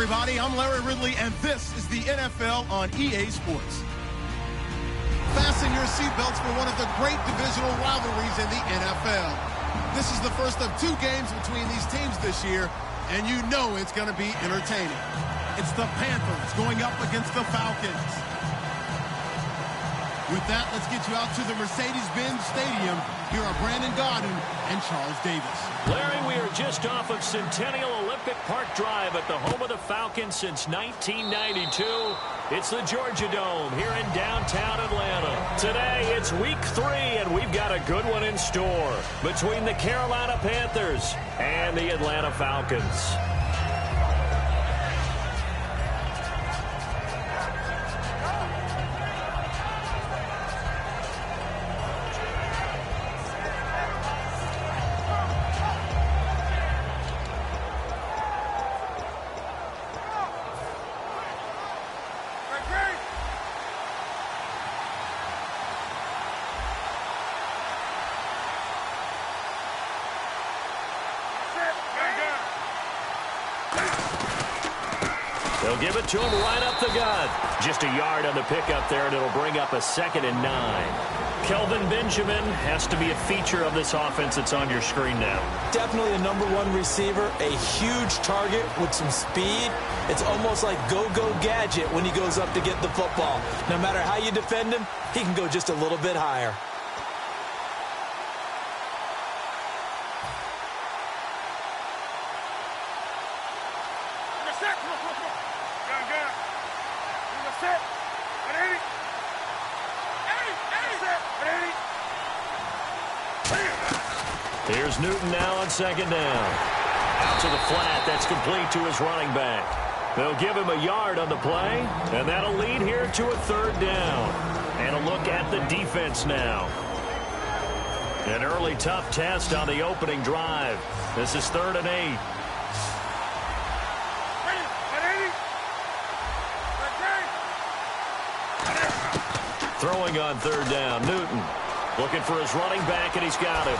everybody. I'm Larry Ridley, and this is the NFL on EA Sports. Fasten your seatbelts for one of the great divisional rivalries in the NFL. This is the first of 2 games between these teams this year, and you know it's going to be entertaining. It's the Panthers going up against the Falcons. With that, let's get you out to the Mercedes-Benz Stadium. Here are Brandon Gaudin and Charles Davis. Larry, we are just off of Centennial Olympic Park Drive at the home of the Falcons since 1992. It's the Georgia Dome here in downtown Atlanta. Today, it's week 3, and we've got a good one in store between the Carolina Panthers and the Atlanta Falcons. They'll give it to him right up the gut. Just a yard on the pickup there, and it'll bring up a 2nd and 9. Kelvin Benjamin has to be a feature of this offense that's on your screen now. Definitely a #1 receiver, a huge target with some speed. It's almost like go-go gadget when he goes up to get the football. No matter how you defend him, he can go just a little bit higher. Here's Newton now on 2nd down. Out to the flat. That's complete to his running back. They'll give him a yard on the play, and that'll lead here to a 3rd down. And a look at the defense now. An early tough test on the opening drive. This is 3rd and 8. Throwing on 3rd down, Newton. Looking for his running back, and he's got it.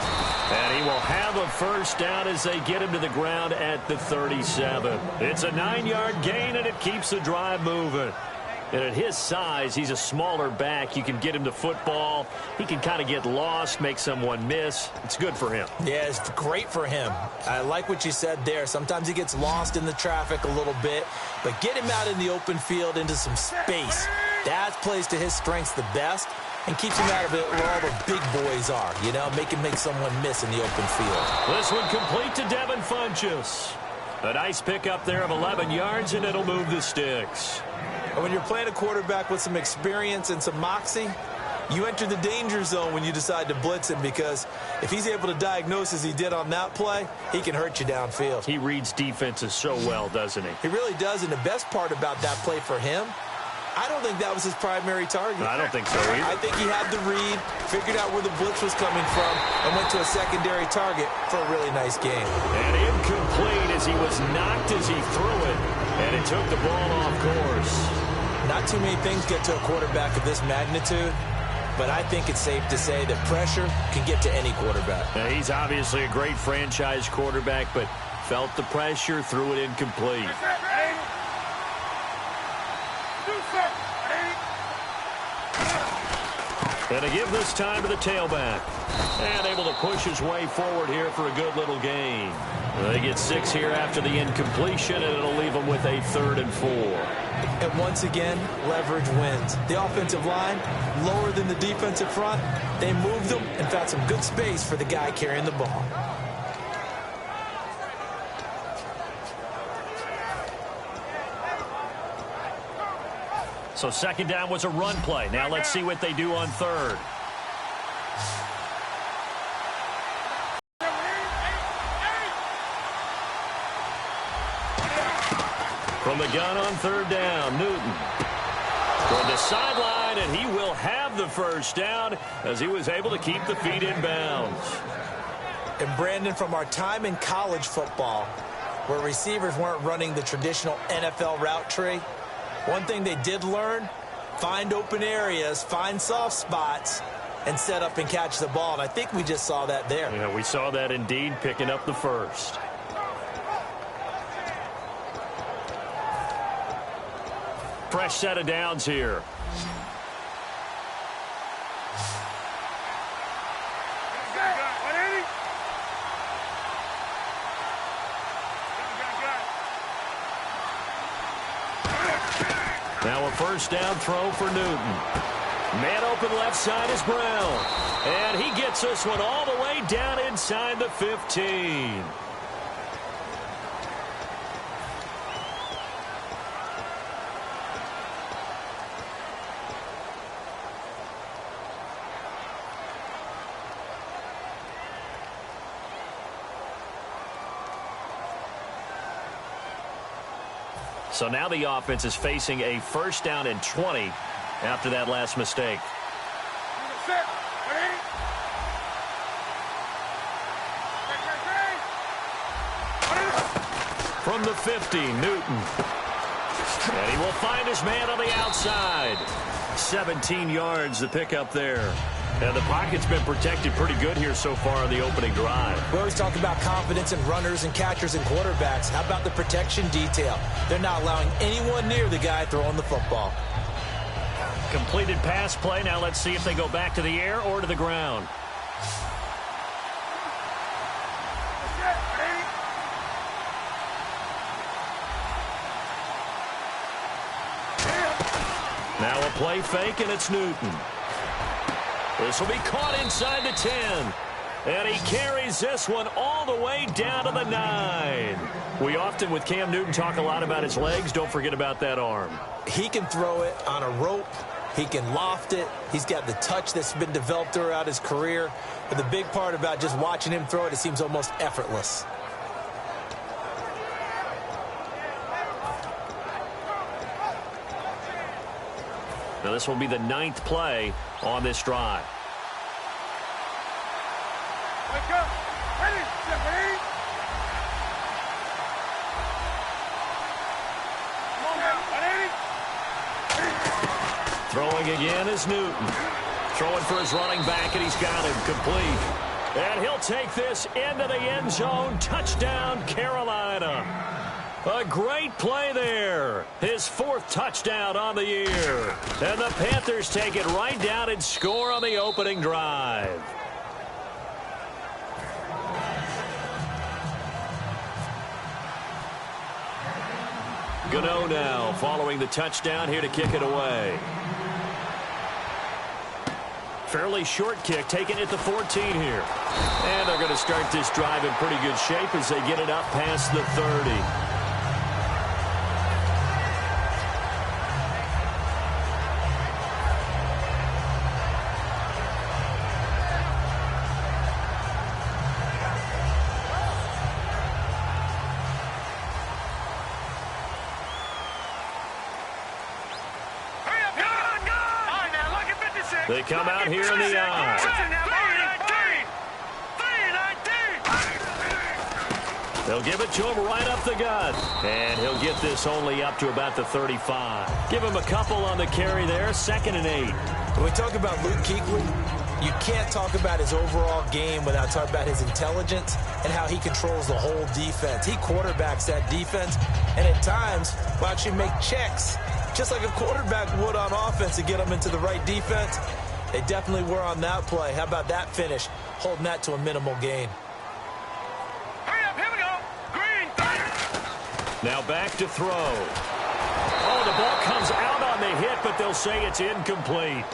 And he will have a 1st down as they get him to the ground at the 37. It's a 9-yard gain, and it keeps the drive moving. And at his size, he's a smaller back. You can get him the football. He can kind of get lost, make someone miss. It's good for him. Yeah, it's great for him. I like what you said there. Sometimes he gets lost in the traffic a little bit, but get him out in the open field into some space. That plays to his strengths the best and keeps him out of it where all the big boys are, you know, make someone miss in the open field. This one complete to Devin Funchess. A nice pickup there of 11 yards, and it'll move the sticks. And when you're playing a quarterback with some experience and some moxie, you enter the danger zone when you decide to blitz him, because if he's able to diagnose as he did on that play, he can hurt you downfield. He reads defenses so well, doesn't he? He really does, and the best part about that play for him, I don't think that was his primary target. I don't think so either. I think he had the read, figured out where the blitz was coming from, and went to a secondary target for a really nice game. And incomplete as he was knocked as he threw it, and it took the ball off course. Not too many things get to a quarterback of this magnitude, but I think it's safe to say that pressure can get to any quarterback. Now, he's obviously a great franchise quarterback, but felt the pressure, threw it incomplete. And to give this time to the tailback. And able to push his way forward here for a good little gain. They get 6 here after the incompletion, and it'll leave them with a 3rd and 4. And once again, leverage wins. The offensive line, lower than the defensive front. They moved them and found some good space for the guy carrying the ball. So 2nd down was a run play. Now let's see what they do on 3rd. From the gun on 3rd down, Newton. Toward the sideline, and he will have the 1st down as he was able to keep the feet in bounds. And Brandon, from our time in college football, where receivers weren't running the traditional NFL route tree, one thing they did learn, find open areas, find soft spots, and set up and catch the ball. And I think we just saw that there. Yeah, we saw that indeed, picking up the 1st. fresh set of downs here. Now a first down throw for Newton. Man open left side is Brown. And he gets this one all the way down inside the 15. So now the offense is facing a first down and 20 after that last mistake. From the 50, Newton. And he will find his man on the outside. 17 yards to pick up there. And the pocket's been protected pretty good here so far on the opening drive. We always talk about confidence in runners and catchers and quarterbacks. How about the protection detail? They're not allowing anyone near the guy throwing the football. Completed pass play. Now let's see if they go back to the air or to the ground. Now a play fake, and it's Newton. This will be caught inside the 10. And he carries this one all the way down to the 9. We often, with Cam Newton, talk a lot about his legs. Don't forget about that arm. He can throw it on a rope. He can loft it. He's got the touch that's been developed throughout his career. But the big part about just watching him throw it, it seems almost effortless. Now this will be the 9th play on this drive. Throwing again is Newton. Throwing for his running back, and he's got him complete. And he'll take this into the end zone. Touchdown, Carolina. A great play there. His 4th touchdown on the year. And the Panthers take it right down and score on the opening drive. Gano now following the touchdown here to kick it away. Fairly short kick, taken at the 14 here. And they're going to start this drive in pretty good shape as they get it up past the 30. They come out here in the eye. They'll give it to him right up the gut. And he'll get this only up to about the 35. Give him a couple on the carry there. 2nd and 8. When we talk about Luke Kuechly, you can't talk about his overall game without talking about his intelligence and how he controls the whole defense. He quarterbacks that defense, and at times will actually make checks, just like a quarterback would on offense, to get them into the right defense. They definitely were on that play. How about that finish, holding that to a minimal gain. Hurry up, here we go. Green. Now back to throw. Oh, the ball comes out on the hit, but they'll say it's incomplete.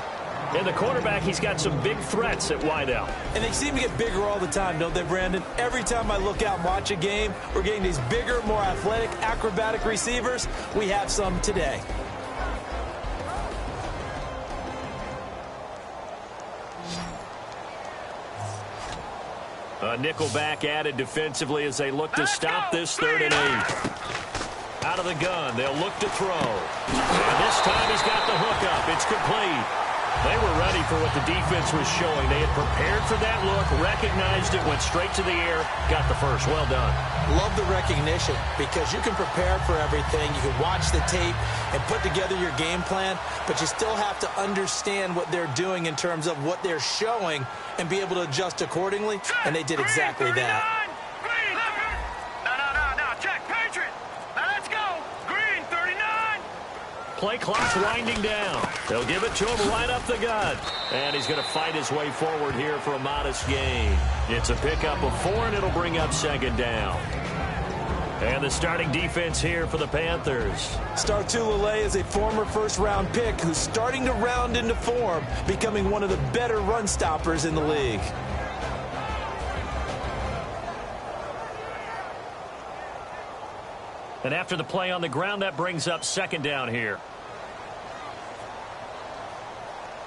And the quarterback, he's got some big threats at wideout. And they seem to get bigger all the time, don't they, Brandon? Every time I look out and watch a game, we're getting these bigger, more athletic, acrobatic receivers. We have some today. A nickelback added defensively as they look to stop this 3rd and 8. Out of the gun, they'll look to throw. And this time he's got the hook up. It's complete. They were ready for what the defense was showing. They had prepared for that look, recognized it, went straight to the air, got the first. Well done. Love the recognition, because you can prepare for everything. You can watch the tape and put together your game plan, but you still have to understand what they're doing in terms of what they're showing and be able to adjust accordingly, and they did exactly that. Play clock winding down. They'll give it to him right up the gut. And he's going to fight his way forward here for a modest gain. It's a pickup of 4, and it'll bring up 2nd down. And the starting defense here for the Panthers. Star Tulele is a former first-round pick who's starting to round into form, becoming one of the better run stoppers in the league. And after the play on the ground, that brings up 2nd down here.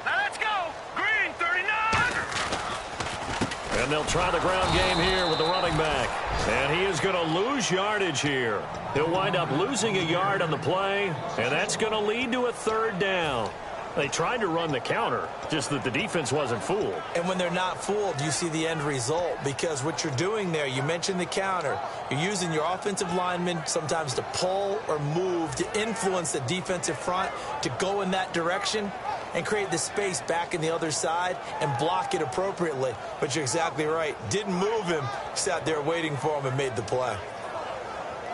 Now let's go. Green, 39. And they'll try the ground game here with the running back. And he is going to lose yardage here. He'll wind up losing a yard on the play, and that's going to lead to a 3rd down. They tried to run the counter, just that the defense wasn't fooled. And when they're not fooled, you see the end result, because what you're doing there, you mentioned the counter. You're using your offensive linemen sometimes to pull or move to influence the defensive front to go in that direction and create the space back in the other side and block it appropriately. But you're exactly right. Didn't move him, sat there waiting for him and made the play.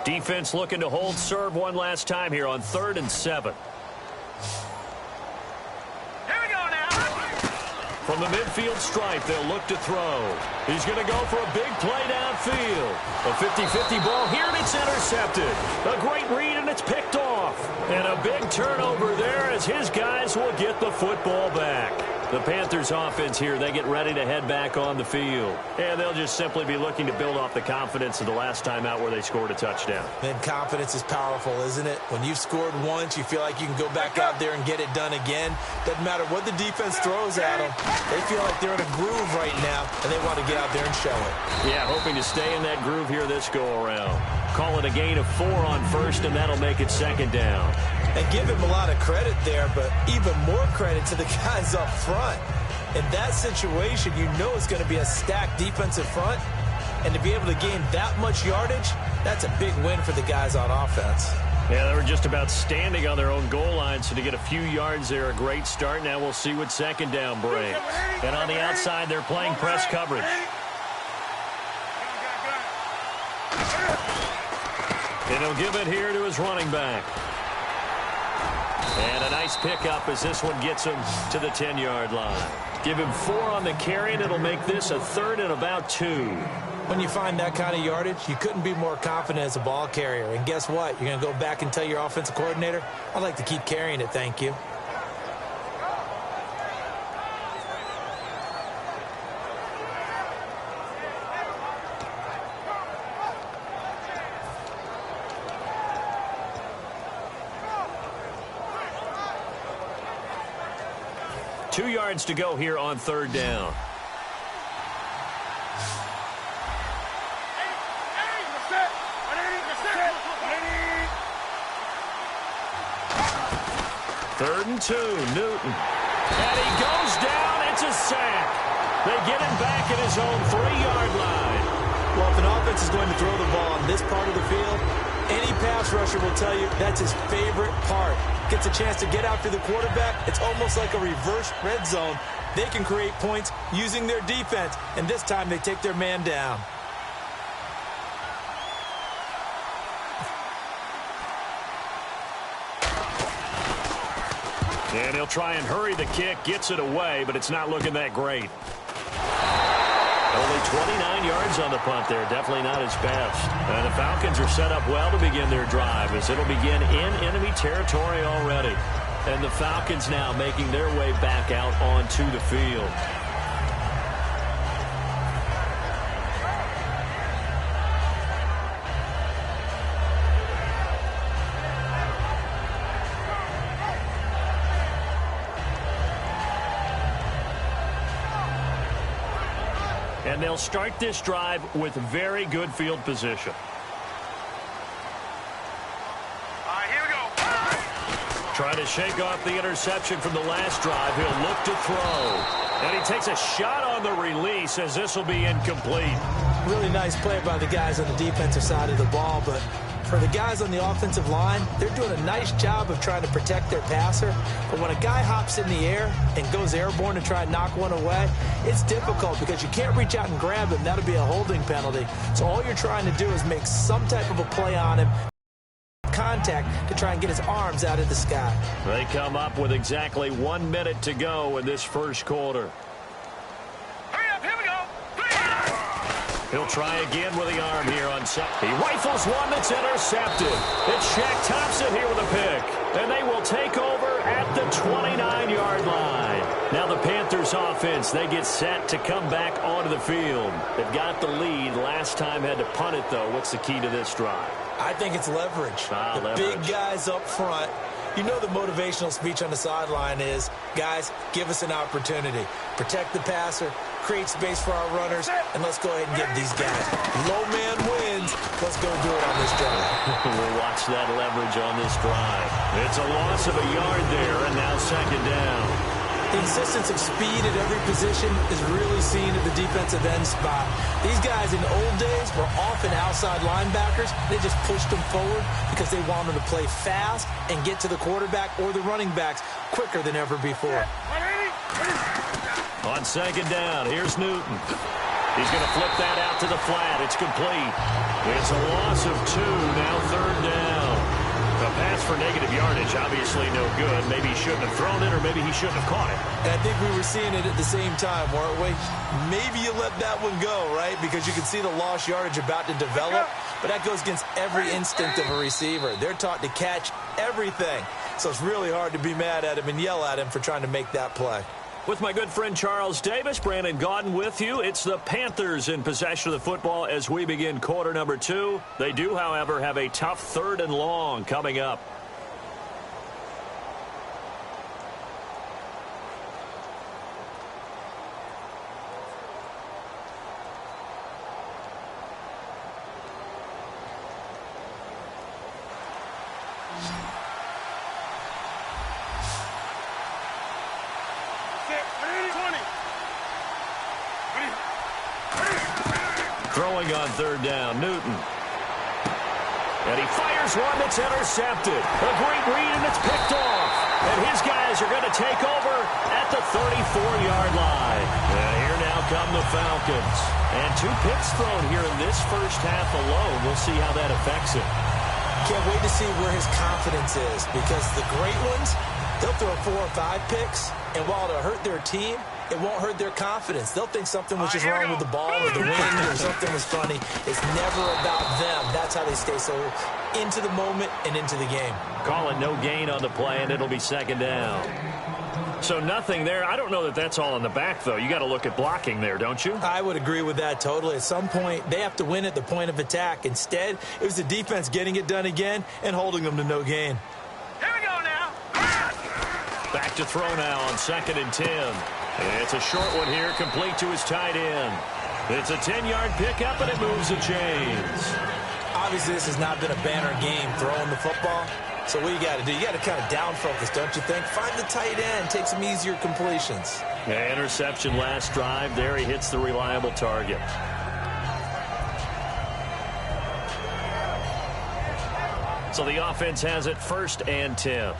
Defense looking to hold serve one last time here on 3rd and 7. From the midfield stripe, they'll look to throw. He's going to go for a big play downfield. A 50-50 ball here, and it's intercepted. A great read, and it's picked off. And a big turnover there as his guys will get the football back. The Panthers offense here, they get ready to head back on the field. And they'll just simply be looking to build off the confidence of the last time out where they scored a touchdown. And confidence is powerful, isn't it? When you've scored once, you feel like you can go back out there and get it done again. Doesn't matter what the defense throws at them. They feel like they're in a groove right now, and they want to get out there and show it. Yeah, hoping to stay in that groove here this go-around. Call it a gain of 4 on 1st, and that'll make it 2nd down. And give him a lot of credit there, but even more credit to the guys up front. In that situation, you know it's going to be a stacked defensive front. And to be able to gain that much yardage, that's a big win for the guys on offense. Yeah, they were just about standing on their own goal line, so to get a few yards there, a great start. Now we'll see what 2nd down brings. And on the outside, they're playing press coverage. And he'll give it here to his running back. And a nice pickup as this one gets him to the 10-yard line. Give him 4 on the carry, and it'll make this a 3rd and about 2. When you find that kind of yardage, you couldn't be more confident as a ball carrier. And guess what? You're going to go back and tell your offensive coordinator, I'd like to keep carrying it, thank you. Two yards to go here on 3rd down. Third and 2, Newton. And he goes down. It's a sack. They get him back at his own 3-yard line. Well, if an offense is going to throw the ball on this part of the field, any pass rusher will tell you that's his favorite part. Gets a chance to get after the quarterback. It's almost like a reverse red zone. They can create points using their defense, and this time they take their man down. And he'll try and hurry the kick, gets it away, but it's not looking that great. Only 29 yards on the punt there. Definitely not his best. And the Falcons are set up well to begin their drive as it'll begin in enemy territory already. And the Falcons now making their way back out onto the field. And they'll start this drive with very good field position. All right, here we go. Trying to shake off the interception from the last drive. He'll look to throw. And he takes a shot on the release as this will be incomplete. Really nice play by the guys on the defensive side of the ball, but for the guys on the offensive line, they're doing a nice job of trying to protect their passer. But when a guy hops in the air and goes airborne to try and knock one away, it's difficult because you can't reach out and grab him. That'll be a holding penalty. So all you're trying to do is make some type of a play on him, kind contact to try and get his arms out of the sky. They come up with exactly 1 minute to go in this first quarter. Hurry up, here we go. He'll try again with the arm here on set. He rifles one that's intercepted. It's Shaq Thompson here with a pick. And they will take over at the 29-yard line. Now the Panthers offense, they get set to come back onto the field. They've got the lead. Last time had to punt it, though. What's the key to this drive? I think it's leverage. Big guys up front. You know the motivational speech on the sideline is, guys, give us an opportunity. Protect the passer, create space for our runners, and let's go ahead and give these guys. Low man wins. Let's go do it on this drive. We'll watch that leverage on this drive. It's a loss of a yard there, and now second down. The insistence of speed at every position is really seen at the defensive end spot. These guys in the old days were often outside linebackers. They just pushed them forward because they wanted to play fast and get to the quarterback or the running backs quicker than ever before. On second down, here's Newton. He's going to flip that out to the flat. It's complete. It's a loss of 2, now third down. A pass for negative yardage, obviously no good. Maybe he shouldn't have thrown it, or maybe he shouldn't have caught it. And I think we were seeing it at the same time, weren't we? Maybe you let that one go, right? Because you can see the lost yardage about to develop. But that goes against every instinct of a receiver. They're taught to catch everything. So it's really hard to be mad at him and yell at him for trying to make that play. With my good friend Charles Davis, Brandon Gaudin with you. It's the Panthers in possession of the football as we begin quarter number 2. They do, however, have a tough third and long coming up. Throwing on third down, Newton. And he fires one that's intercepted. A great read, and it's picked off. And his guys are going to take over at the 34-yard line. And here now come the Falcons. And 2 picks thrown here in this first half alone. We'll see how that affects him. Can't wait to see where his confidence is, because the great ones, they'll throw 4 or 5 picks, and while it'll hurt their team, it won't hurt their confidence. They'll think something was just wrong with the ball or the wind or something was funny. It's never about them. That's how they stay so into the moment and into the game. Call it no gain on the play, and it'll be second down. So nothing there. I don't know that that's all in the back, though. You got to look at blocking there, don't you? I would agree with that totally. At some point, they have to win at the point of attack. Instead, it was the defense getting it done again and holding them to no gain. Here we go now. Back to throw now on 2nd and 10. It's a short one here, complete to his tight end. It's a 10-yard pickup, and it moves the chains. Obviously, this has not been a banner game throwing the football. So what you got to do, you got to kind of down focus, don't you think? Find the tight end, take some easier completions. Yeah, interception last drive. There he hits the reliable target. So the offense has it 1st and 10.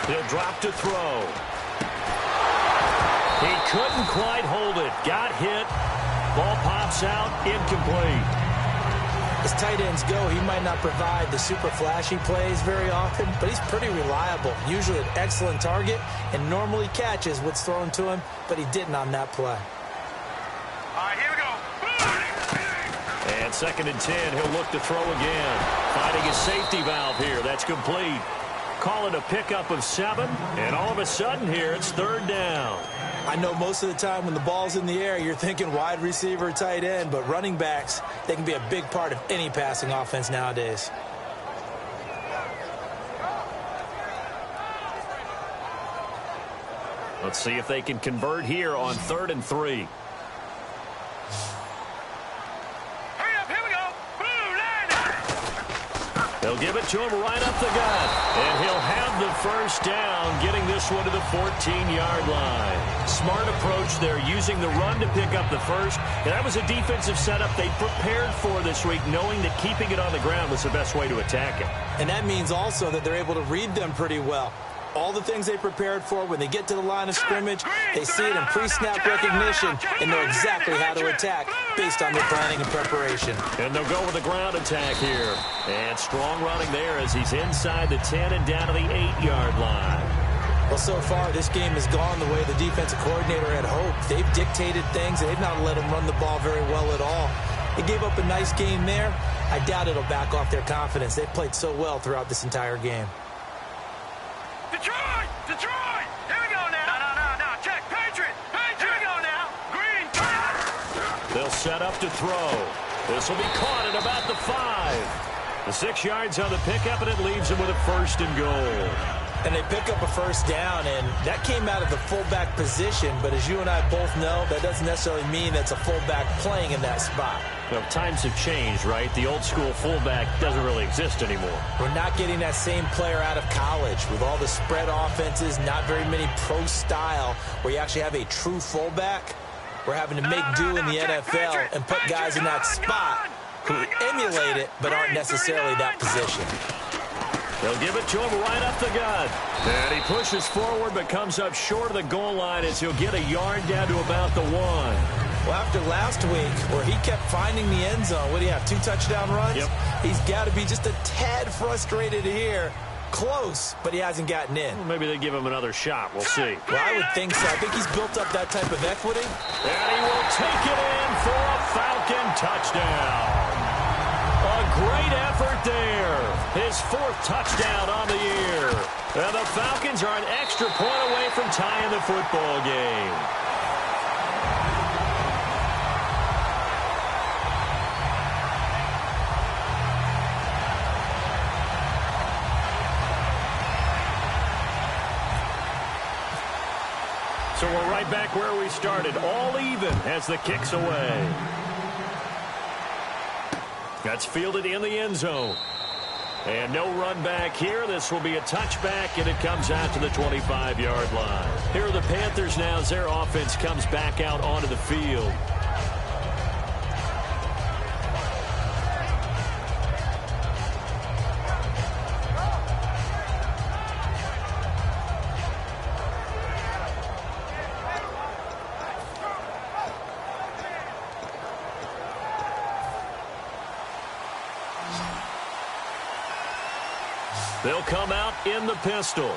He'll drop to throw. He couldn't quite hold it. Got hit. Ball pops out. Incomplete. As tight ends go, he might not provide the super flashy plays very often, but he's pretty reliable. Usually an excellent target and normally catches what's thrown to him, but he didn't on that play. All right, here we go. And 2nd and 10. He'll look to throw again. Finding his safety valve here. That's complete. Call it a pickup of 7, and all of a sudden here it's 3rd down. I know most of the time when the ball's in the air, you're thinking wide receiver, tight end, but running backs, they can be a big part of any passing offense nowadays. Let's see if they can convert here on 3rd and 3. They'll give it to him right up the gut. And he'll have the first down, getting this one to the 14-yard line. Smart approach there, using the run to pick up the first. And that was a defensive setup they prepared for this week, knowing that keeping it on the ground was the best way to attack it. And that means also that they're able to read them pretty well. all the things they prepared for. When they get to the line of scrimmage, they see it in pre-snap recognition and know exactly how to attack based on their planning and preparation. And they'll go with a ground attack here. And strong running there as he's inside the 10 and down to the 8-yard line. Well, so far, this game has gone the way the defensive coordinator had hoped. They've dictated things. They've not let them run the ball very well at all. They gave up a nice game there. I doubt it'll back off their confidence. They've played so well throughout this entire game. Detroit! Detroit! Here we go now. No. Check. Patriot! Here we go now. Green. They'll set up to throw. This will be caught at about the 5. The 6 yards on the pickup, and it leaves them with a 1st and goal. And they pick up a 1st down, and that came out of the fullback position. But as you and I both know, that doesn't necessarily mean that's a fullback playing in that spot. Well, times have changed, right? The old school fullback doesn't really exist anymore. We're not getting that same player out of college with all the spread offenses, not very many pro style, where you actually have a true fullback. We're having to make do in the NFL and put guys in that spot who emulate it but aren't necessarily that position. They'll give it to him right up the gut. And he pushes forward but comes up short of the goal line as he'll get a yard down to about the 1. Well, after last week where he kept finding the end zone, what do you have, 2 touchdown runs? Yep. He's got to be just a tad frustrated here. Close, but he hasn't gotten in. Well, maybe they give him another shot. We'll see. Well, I would think so. I think he's built up that type of equity. And he will take it in for a Falcon touchdown. A great effort there. His 4th touchdown on the year. And the Falcons are an extra point away from tying the football game. So we're right back where we started, all even as the kick's away. That's fielded in the end zone. And no run back here. This will be a touchback, and it comes out to the 25-yard line. Here are the Panthers now as their offense comes back out onto the field. They'll come out in the pistol.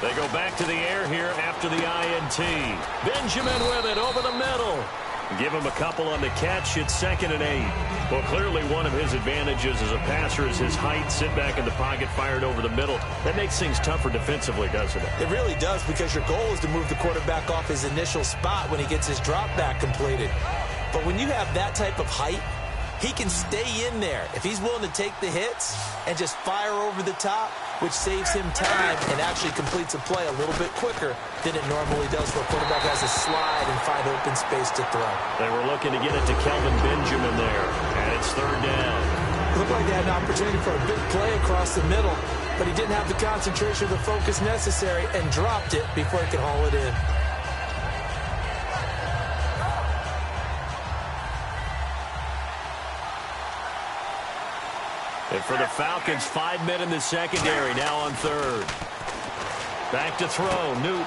They go back to the air here after the INT. Benjamin with it over the middle. Give him a couple on the catch. It's 2nd and 8. Well, clearly one of his advantages as a passer is his height. Sit back in the pocket, fired over the middle. That makes things tougher defensively, doesn't it? It really does, because your goal is to move the quarterback off his initial spot when he gets his drop back completed. But when you have that type of height, he can stay in there if he's willing to take the hits and just fire over the top, which saves him time and actually completes a play a little bit quicker than it normally does where a quarterback has to slide and find open space to throw. They were looking to get it to Kelvin Benjamin there, and it's 3rd down. It looked like they had an opportunity for a big play across the middle, but he didn't have the concentration or the focus necessary and dropped it before he could haul it in. And for the Falcons, 5 men in the secondary, now on 3rd. Back to throw, Newton.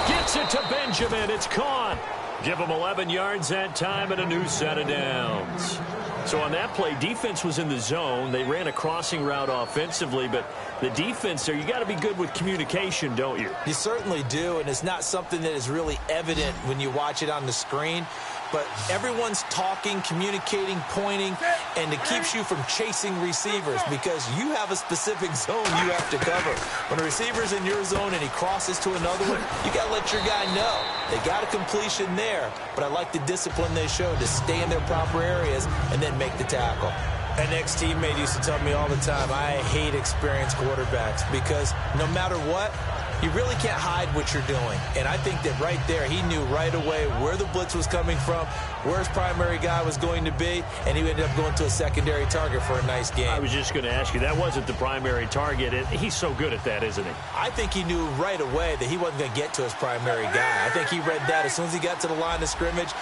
Gets it to Benjamin, it's caught. Give him 11 yards that time and a new set of downs. So on that play, defense was in the zone. They ran a crossing route offensively, but the defense there, you got to be good with communication, don't you? You certainly do, and it's not something that is really evident when you watch it on the screen. But everyone's talking, communicating, pointing, and it keeps you from chasing receivers because you have a specific zone you have to cover. When a receiver's in your zone and he crosses to another one, you got to let your guy know. They got a completion there, but I like the discipline they showed to stay in their proper areas and then make the tackle. An ex-teammate used to tell me all the time, I hate experienced quarterbacks because no matter what, You really can't hide what you're doing. And I think that right there, he knew right away where the blitz was coming from, where his primary guy was going to be, and he ended up going to a secondary target for a nice game. I was just going to ask you, that wasn't the primary target. He's so good at that, isn't he? I think he knew right away that he wasn't going to get to his primary guy. I think he read that as soon as he got to the line of scrimmage,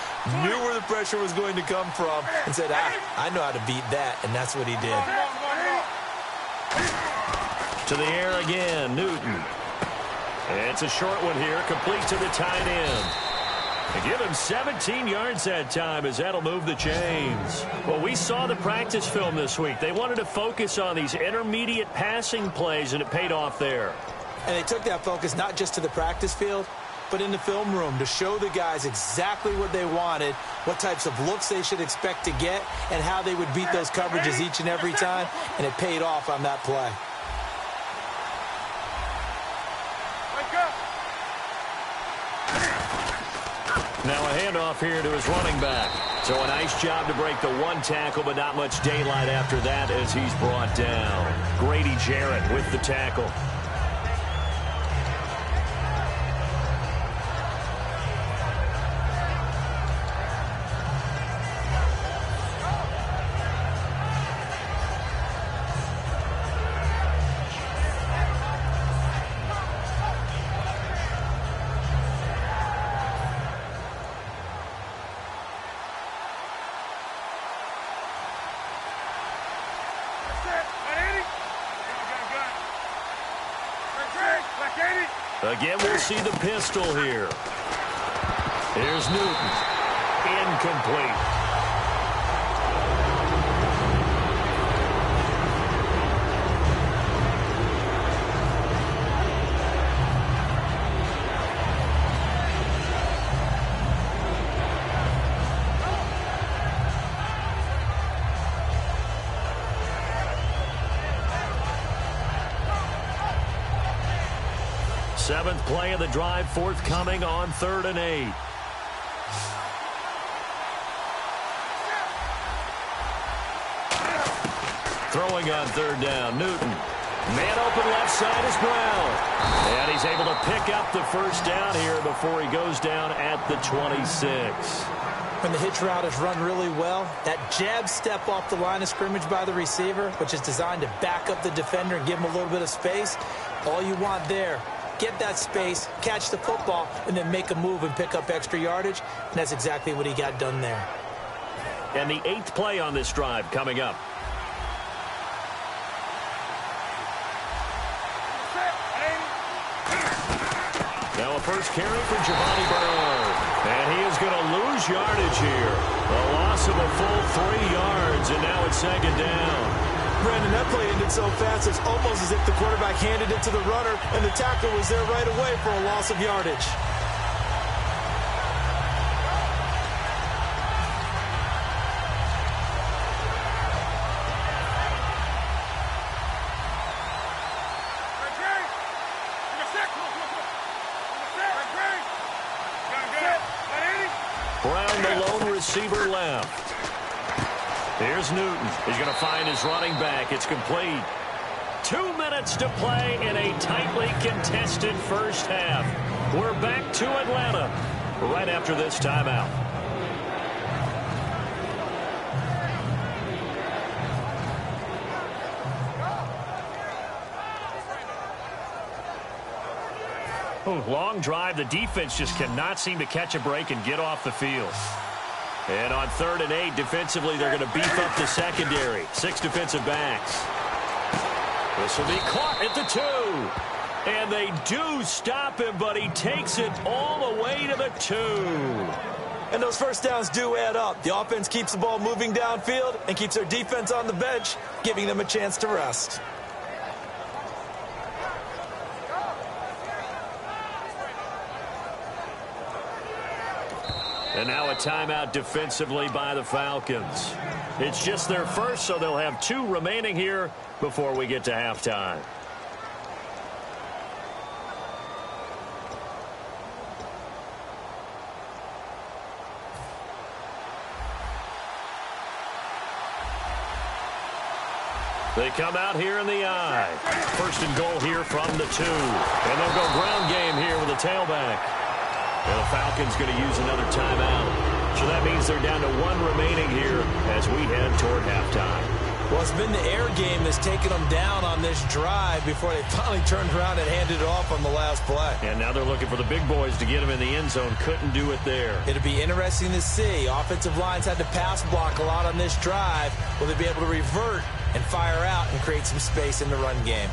knew where the pressure was going to come from, and said, I know how to beat that, and that's what he did. To the air again, Newton. It's a short one here, complete to the tight end. They give him 17 yards that time as that'll move the chains. Well, we saw the practice film this week. They wanted to focus on these intermediate passing plays, and it paid off there. And they took that focus not just to the practice field, but in the film room to show the guys exactly what they wanted, what types of looks they should expect to get, and how they would beat those coverages each and every time, and it paid off on that play. Now a handoff here to his running back. So a nice job to break the one tackle, but not much daylight after that as he's brought down. Grady Jarrett with the tackle. Again, we'll see the pistol here. Here's Newton. Incomplete. Seventh play of the drive forthcoming on 3rd and 8. Throwing on 3rd down, Newton. Man open left side is Brown. And he's able to pick up the first down here before he goes down at the 26. When the hitch route is run really well, that jab step off the line of scrimmage by the receiver, which is designed to back up the defender and give him a little bit of space, all you want there, get that space, catch the football, and then make a move and pick up extra yardage. And that's exactly what he got done there. And the 8th play on this drive coming up. Now a first carry for Giovanni Bernard. And he is going to lose yardage here. A loss of a full 3 yards, and now it's 2nd down. Brandon, that play ended so fast, it's almost as if the quarterback handed it to the runner, and the tackle was there right away for a loss of yardage. Brown, the lone receiver, left. Here's Newton. He's going to find his running back. It's complete. 2 minutes to play in a tightly contested first half. We're back to Atlanta right after this timeout. Long drive. The defense just cannot seem to catch a break and get off the field. And on 3rd and 8, defensively, they're going to beef up the secondary. 6 defensive backs. This will be caught at the 2. And they do stop him, but he takes it all the way to the 2. And those first downs do add up. The offense keeps the ball moving downfield and keeps their defense on the bench, giving them a chance to rest. And now a timeout defensively by the Falcons. It's just their first, so they'll have 2 remaining here before we get to halftime. They come out here in the I. First and goal here from the 2. And they'll go ground game here with a tailback. And the Falcons going to use another timeout. So that means they're down to 1 remaining here as we head toward halftime. Well, it's been the air game that's taken them down on this drive before they finally turned around and handed it off on the last play. And now they're looking for the big boys to get them in the end zone. Couldn't do it there. It'll be interesting to see. Offensive lines had to pass block a lot on this drive. Will they be able to revert and fire out and create some space in the run game?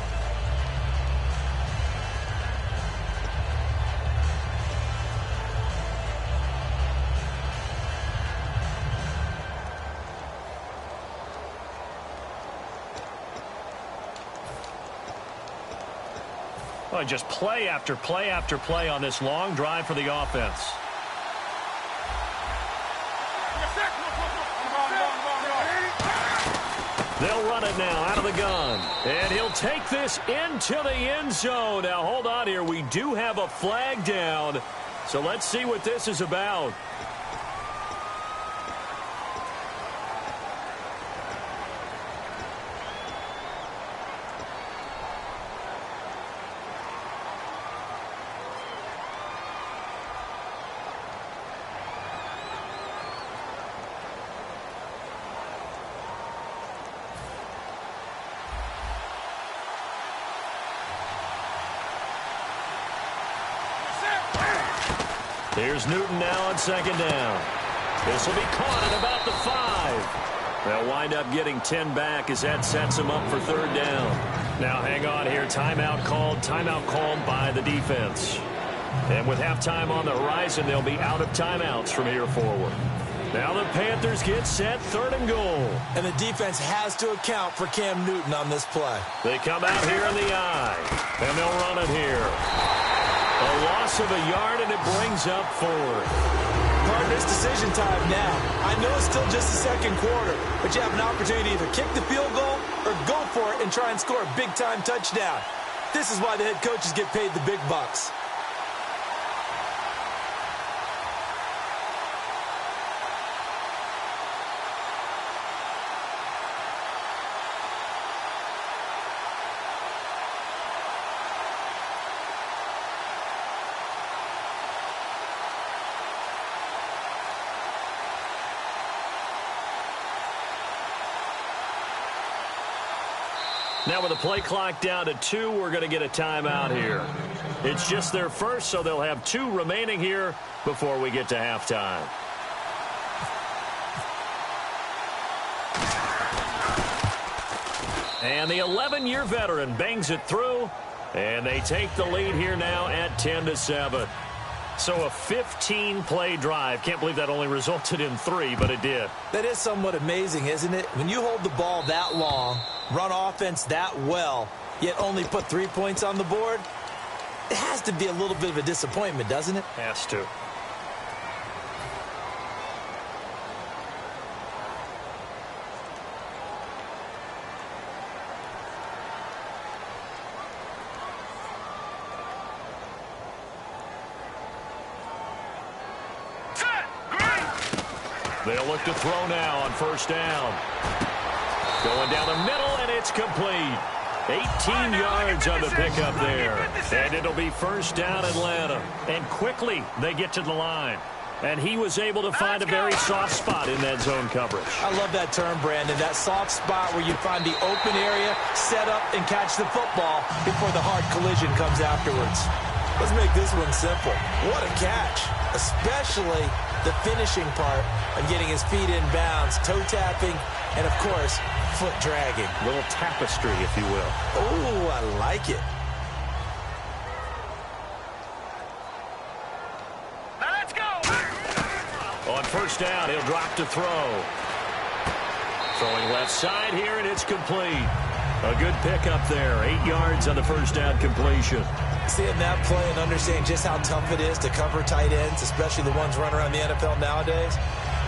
Well, just play after play after play on this long drive for the offense. They'll run it now out of the gun. And he'll take this into the end zone. Now, hold on here. We do have a flag down. So let's see what this is about. Here's Newton now on second down. This will be caught at about the 5. They'll wind up getting 10 back as that sets them up for third down. Now hang on here. Timeout called by the defense. And with halftime on the horizon, they'll be out of timeouts from here forward. Now the Panthers get set, third and goal. And the defense has to account for Cam Newton on this play. They come out here in the I, and they'll run it here. A loss of a yard, and it brings up 4. Partner, it's decision time now. I know it's still just the second quarter, but you have an opportunity to either kick the field goal or go for it and try and score a big-time touchdown. This is why the head coaches get paid the big bucks. Now with the play clock down to 2, we're going to get a timeout here. It's just their first, so they'll have 2 remaining here before we get to halftime. And the 11-year veteran bangs it through, and they take the lead here now at 10-7. So a 15-play drive. Can't believe that only resulted in 3, but it did. That is somewhat amazing, isn't it? When you hold the ball that long, run offense that well, yet only put 3 points on the board, it has to be a little bit of a disappointment, doesn't it? Has to. They'll look to throw now on first down. Going down the middle, and it's complete. 18 yards on the pickup there. And it'll be first down Atlanta. And quickly they get to the line. And he was able to find a very soft spot in that zone coverage. I love that term, Brandon. That soft spot where you find the open area, set up, and catch the football before the hard collision comes afterwards. Let's make this one simple. What a catch, especially the finishing part of getting his feet in bounds, toe tapping, and, of course, foot dragging. A little tapestry, if you will. Oh, I like it. Now let's go. On first down, he'll drop to throw. Throwing left side here, and it's complete. A good pickup there. 8 yards on the first down completion. Seeing that play and understanding just how tough it is to cover tight ends, especially the ones running around the NFL nowadays,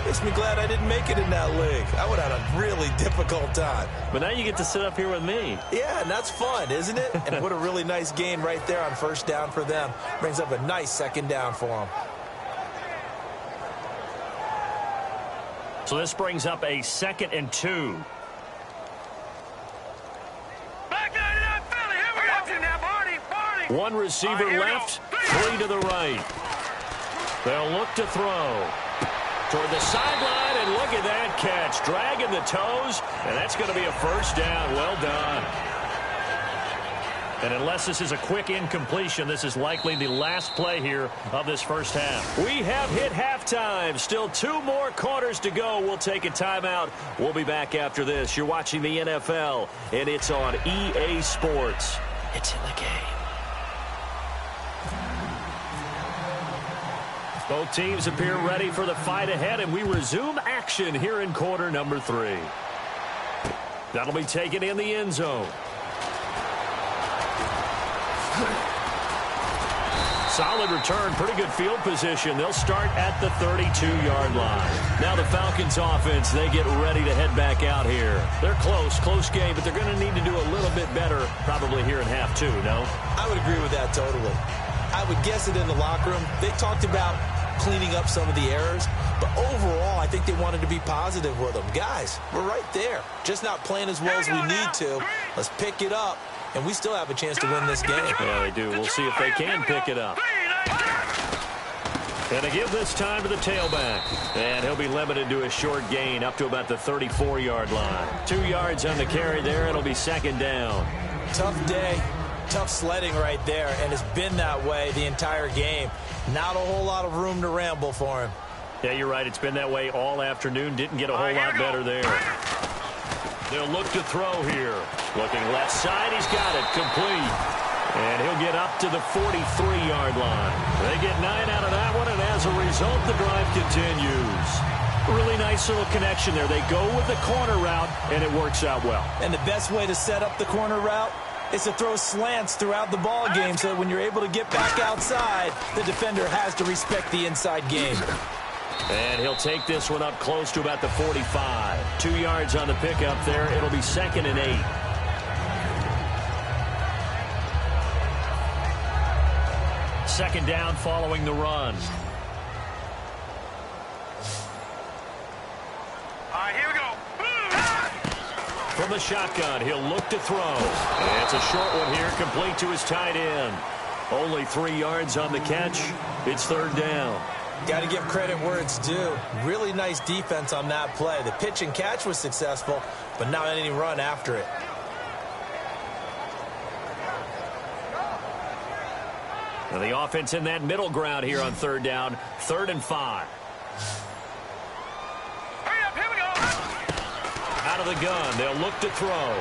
makes me glad I didn't make it in that league. I would have had a really difficult time. But now you get to sit up here with me. Yeah, and that's fun, isn't it? And what a really nice gain right there on first down for them. Brings up a nice second down for them. So this brings up a 2nd and 2. One receiver left, 3 to the right. They'll look to throw. Toward the sideline, and look at that catch. Dragging the toes, and that's going to be a first down. Well done. And unless this is a quick incompletion, this is likely the last play here of this first half. We have hit halftime. Still 2 more quarters to go. We'll take a timeout. We'll be back after this. You're watching the NFL, and it's on EA Sports. It's in the game. Both teams appear ready for the fight ahead, and we resume action here in quarter number 3. That'll be taken in the end zone. Solid return, pretty good field position. They'll start at the 32-yard line. Now the Falcons offense, they get ready to head back out here. They're close game, but they're going to need to do a little bit better probably here in half 2, no? I would agree with that totally. I would guess it in the locker room. They talked about cleaning up some of the errors, but overall, I think they wanted to be positive with them. Guys, we're right there. Just not playing as well as we need to. Let's pick it up, and we still have a chance to win this game. Yeah, they do. We'll see if they can pick it up. And to give this time to the tailback. And he'll be limited to a short gain up to about the 34-yard line. 2 yards on the carry there. It'll be second down. Tough day. Tough sledding right there, and it's been that way the entire game. Not a whole lot of room to ramble for him. Yeah, you're right. It's been that way all afternoon. Didn't get a whole lot better there. They'll look to throw here. Looking left side. He's got it. Complete. And he'll get up to the 43-yard line. They get 9 out of that one, and as a result, the drive continues. Really nice little connection there. They go with the corner route, and it works out well. And the best way to set up the corner route is to throw slants throughout the ball game so that when you're able to get back outside, the defender has to respect the inside game. And he'll take this one up close to about the 45. 2 yards on the pickup there. It'll be 2nd and 8. Second down following the run. All right, here we go. From the shotgun, he'll look to throw. And it's a short one here, complete to his tight end. Only 3 yards on the catch. It's 3rd down. Got to give credit where it's due. Really nice defense on that play. The pitch and catch was successful, but not any run after it. Now the offense in that middle ground here on 3rd down. 3rd and 5. Out of the gun, they'll look to throw.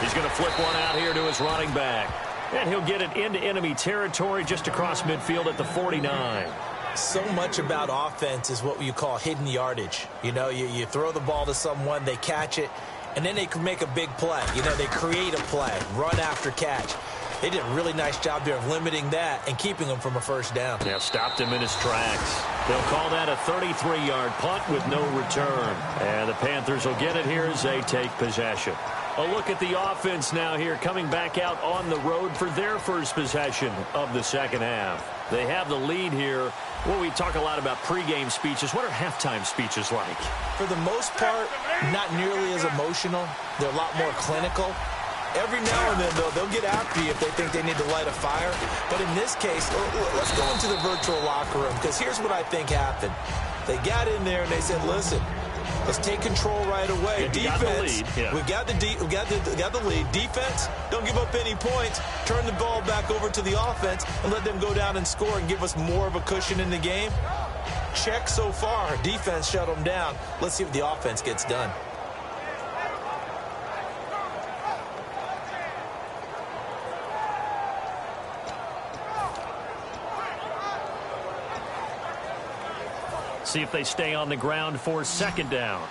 He's going to flip one out here to his running back. And he'll get it into enemy territory just across midfield at the 49. So much about offense is what you call hidden yardage. You know, you throw the ball to someone, they catch it, and then they can make a big play. You know, they create a play, run after catch. They did a really nice job there of limiting that and keeping him from a first down. Yeah, stopped him in his tracks. They'll call that a 33-yard punt with no return. And the Panthers will get it here as they take possession. A look at the offense now here, coming back out on the road for their first possession of the second half. They have the lead here. Well, we talk a lot about pregame speeches. What are halftime speeches like? For the most part, not nearly as emotional. They're a lot more clinical. Every now and then, though, they'll get after you if they think they need to light a fire. But in this case, let's go into the virtual locker room, because here's what I think happened. They got in there and they said, listen, let's take control right away. Defense, we got the lead. Defense, don't give up any points. Turn the ball back over to the offense and let them go down and score and give us more of a cushion in the game. Check so far. Defense shut them down. Let's see what the offense gets done. See if they stay on the ground for 2nd down.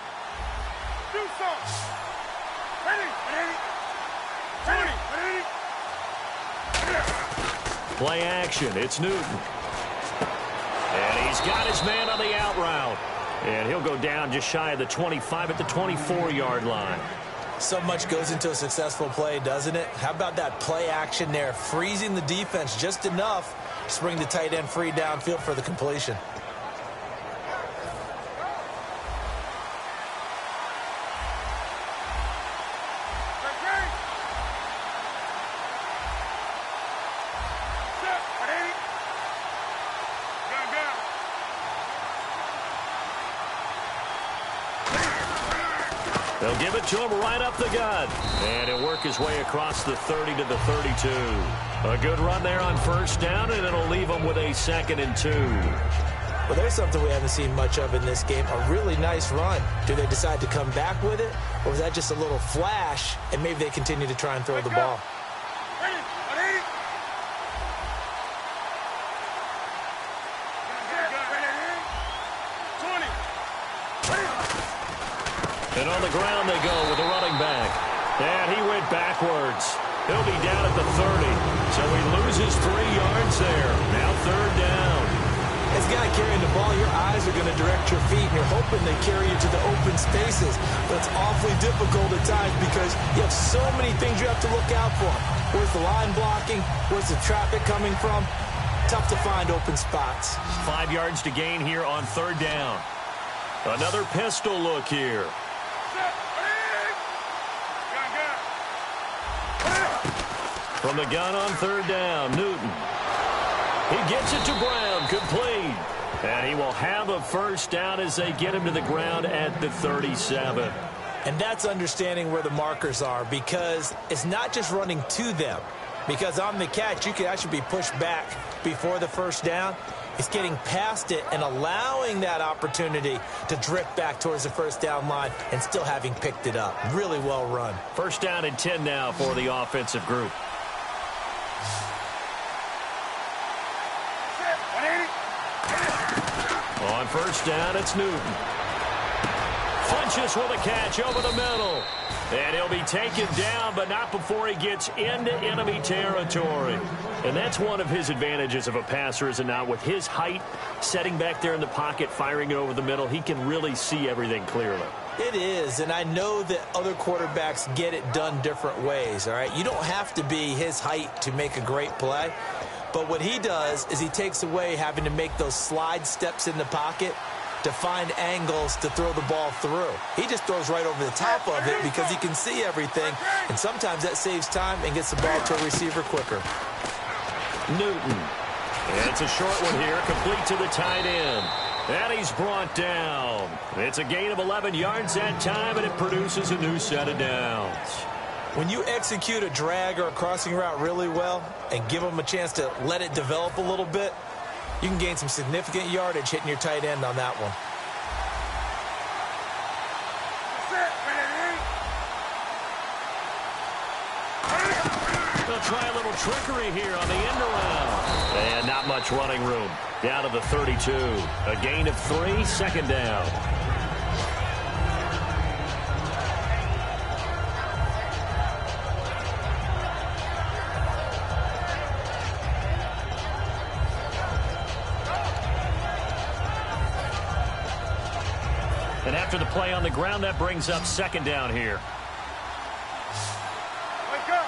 Play action. It's Newton. And he's got his man on the out route. And he'll go down just shy of the 25 at the 24-yard line. So much goes into a successful play, doesn't it? How about that play action there? Freezing the defense just enough to bring the tight end free downfield for the completion. They'll give it to him right up the gut. And he'll work his way across the 30 to the 32. A good run there on first down, and it'll leave him with a 2nd and 2. Well, there's something we haven't seen much of in this game, a really nice run. Do they decide to come back with it, or was that just a little flash, and maybe they continue to try and throw the ball? And on the ground they go with the running back. And he went backwards. He'll be down at the 30. So he loses 3 yards there. Now 3rd down. As a guy carrying the ball, your eyes are going to direct your feet, and you're hoping they carry you to the open spaces. But it's awfully difficult at times because you have so many things you have to look out for. Where's the line blocking? Where's the traffic coming from? Tough to find open spots. 5 yards to gain here on 3rd down. Another pistol look here. From the gun on 3rd down, Newton. He gets it to Brown, complete. And he will have a 1st down as they get him to the ground at the 37. And that's understanding where the markers are, because it's not just running to them. Because on the catch, you could actually be pushed back before the 1st down. It's getting past it and allowing that opportunity to drift back towards the 1st down line and still having picked it up. Really well run. 1st down and 10 now for the offensive group. On 1st down, it's Newton. Funches with a catch over the middle. And he'll be taken down, but not before he gets into enemy territory. And that's one of his advantages of a passer, is it not? With his height, setting back there in the pocket, firing it over the middle, he can really see everything clearly. It is, and I know that other quarterbacks get it done different ways, all right? You don't have to be his height to make a great play. But what he does is he takes away having to make those slide steps in the pocket to find angles to throw the ball through. He just throws right over the top of it because he can see everything, and sometimes that saves time and gets the ball to a receiver quicker. Newton. And it's a short one here, complete to the tight end. And he's brought down. It's a gain of 11 yards that time, and it produces a new set of downs. When you execute a drag or a crossing route really well and give them a chance to let it develop a little bit, you can gain some significant yardage hitting your tight end on that one. They'll try a little trickery here on the end around. And not much running room. Down to the 32. A gain of 3, 2nd down. And after the play on the ground, that brings up 2nd down here. Wake up.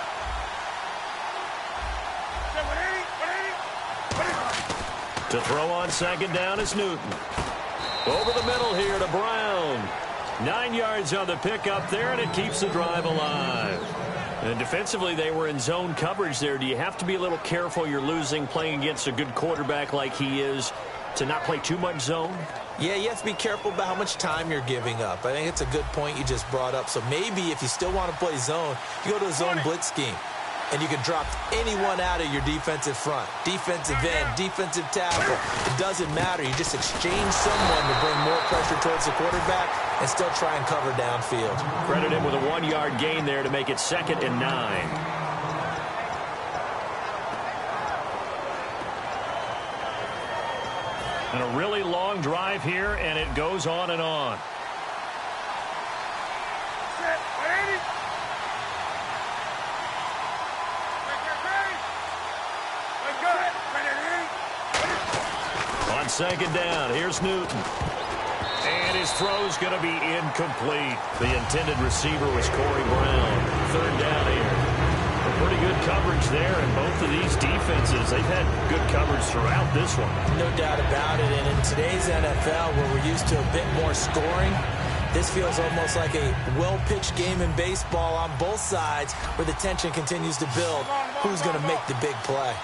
To throw on 2nd down is Newton. Over the middle here to Brown. 9 yards on the pickup there, and it keeps the drive alive. And defensively, they were in zone coverage there. Do you have to be a little careful? You're losing, playing against a good quarterback like he is, to not play too much zone? Yeah, you have to be careful about how much time you're giving up. I think it's a good point you just brought up. So maybe if you still want to play zone, you go to a zone blitz scheme. And you can drop anyone out of your defensive front. Defensive end, defensive tackle. It doesn't matter. You just exchange someone to bring more pressure towards the quarterback and still try and cover downfield. Credit him with a 1-yard gain there to make it 2nd and 9. And a really long drive here, and it goes on and on. On 2nd down, here's Newton. And his throw's going to be incomplete. The intended receiver was Corey Brown. 3rd down here. Pretty good coverage there, and both of these defenses, they've had good coverage throughout this one. No doubt about it, and in today's NFL, where we're used to a bit more scoring, this feels almost like a well-pitched game in baseball on both sides, where the tension continues to build. Who's going to make the big play?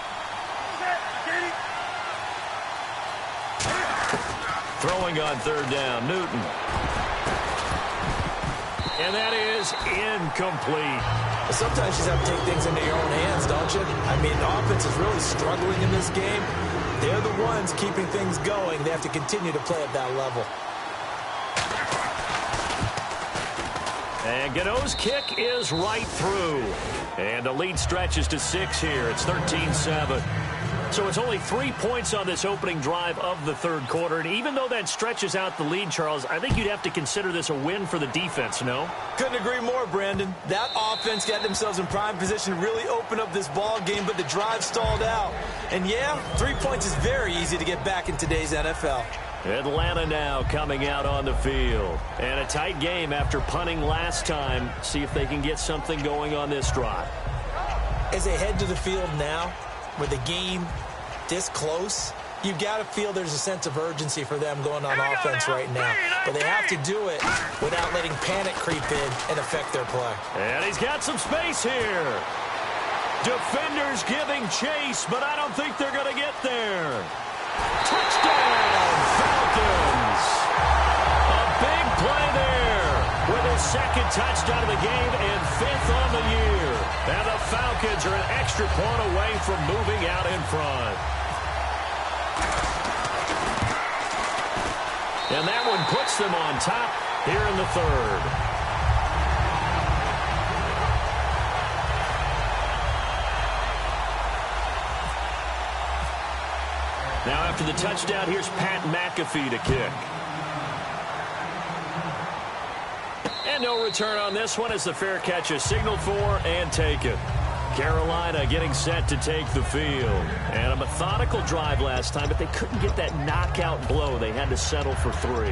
Throwing on 3rd down, Newton. And that is incomplete. Sometimes you just have to take things into your own hands, don't you? I mean, the offense is really struggling in this game. They're the ones keeping things going. They have to continue to play at that level. And Gano's kick is right through. And the lead stretches to 6 here. It's 13-7. So it's only 3 points on this opening drive of the third quarter. And even though that stretches out the lead, Charles, I think you'd have to consider this a win for the defense, no? Couldn't agree more, Brandon. That offense got themselves in prime position to really open up this ball game, but the drive stalled out. And yeah, 3 points is very easy to get back in today's NFL. Atlanta now coming out on the field. And a tight game after punting last time. See if they can get something going on this drive. As they head to the field now, with the game this close, you've got to feel there's a sense of urgency for them going on offense right now. But they have to do it without letting panic creep in and affect their play. And he's got some space here. Defenders giving chase, but I don't think they're going to get there. Touchdown, Falcons. A big play there with his second touchdown of the game and 5th on the year. And the Falcons are an extra point away from moving out in front. And that one puts them on top here in the third. Now after the touchdown, here's Pat McAfee to kick. And no return on this one as the fair catch is signaled for and taken. Carolina getting set to take the field. And a methodical drive last time, but they couldn't get that knockout blow. They had to settle for 3.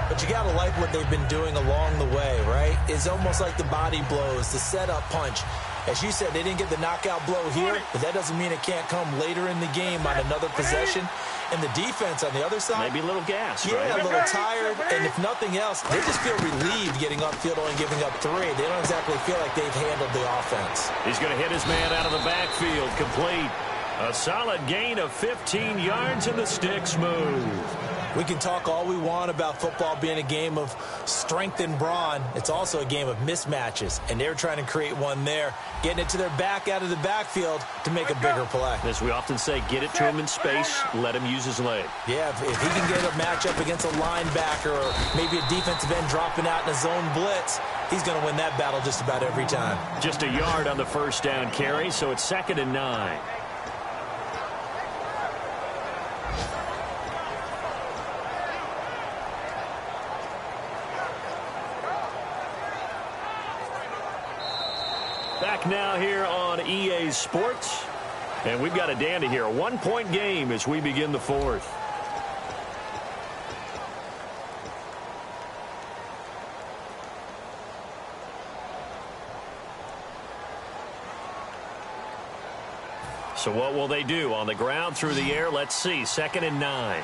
But you got to like what they've been doing along the way, right? It's almost like the body blows, the setup punch. As you said, they didn't get the knockout blow here, but that doesn't mean it can't come later in the game on another possession. And the defense on the other side, maybe a little gas, yeah, right? A little tired, and if nothing else, they just feel relieved getting upfield and giving up 3. They don't exactly feel like they've handled the offense. He's going to hit his man out of the backfield, complete. A solid gain of 15 yards, and the sticks move. We can talk all we want about football being a game of strength and brawn. It's also a game of mismatches, and they're trying to create one there, getting it to their back out of the backfield to make a bigger play. As we often say, get it to him in space, let him use his leg. Yeah, if he can get a matchup against a linebacker or maybe a defensive end dropping out in a zone blitz, he's going to win that battle just about every time. Just a yard on the first down carry, so it's 2nd and 9. Back now here on EA Sports. And we've got a dandy here. A 1-point game as we begin the 4th. So what will they do? On the ground, through the air? Let's see. 2nd and 9.